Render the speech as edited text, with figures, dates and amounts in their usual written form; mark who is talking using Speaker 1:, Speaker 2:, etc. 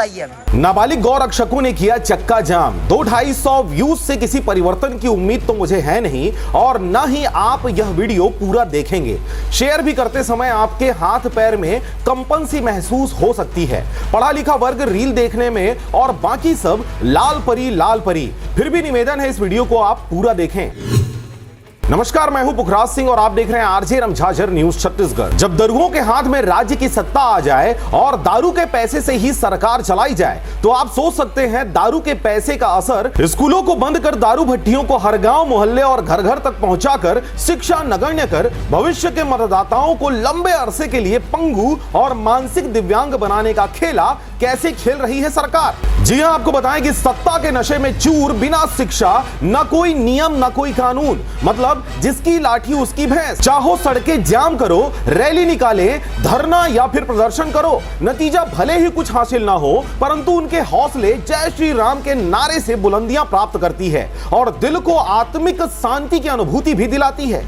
Speaker 1: बताइए हमें।
Speaker 2: नाबालिग गौ रक्षकों ने किया चक्का जाम। 200-250 व्यूज से किसी परिवर्तन की उम्मीद तो मुझे है नहीं, और ना ही आप यह वीडियो पूरा देखेंगे। शेयर भी करते समय आपके हाथ पैर में कंपन सी महसूस हो सकती है। पढ़ा लिखा वर्ग रील देखने में और बाकी सब लाल परी। फिर भी निवेदन है, इस वीडियो को आप पूरा देखें। नमस्कार, मैं हूं पुखराज सिंह और आप देख रहे हैं आरजे रमझाझर न्यूज छत्तीसगढ़। जब दरुओं के हाथ में राज्य की सत्ता आ जाए और दारू के पैसे से ही सरकार चलाई जाए, तो आप सोच सकते हैं दारू के पैसे का असर। स्कूलों को बंद कर दारू भट्टियों को हर गांव मोहल्ले और घर घर तक पहुंचाकर शिक्षा नगण्य कर भविष्य के मतदाताओं को लंबे अरसे के लिए पंगु और मानसिक दिव्यांग बनाने का खेला कैसे खेल रही है सरकार। जी हां, आपको बताएं कि सत्ता के नशे में चूर, बिना शिक्षा, न कोई नियम न कोई कानून, मतलब जिसकी लाठी उसकी भैंस। चाहो सड़कें जाम करो, रैली निकाले, धरना या फिर प्रदर्शन करो, नतीजा भले ही कुछ हासिल ना हो, परंतु उनके हौसले जय श्री राम के नारे से बुलंदियां प्राप्त करती है और दिल को आत्मिक शांति की अनुभूति भी दिलाती है।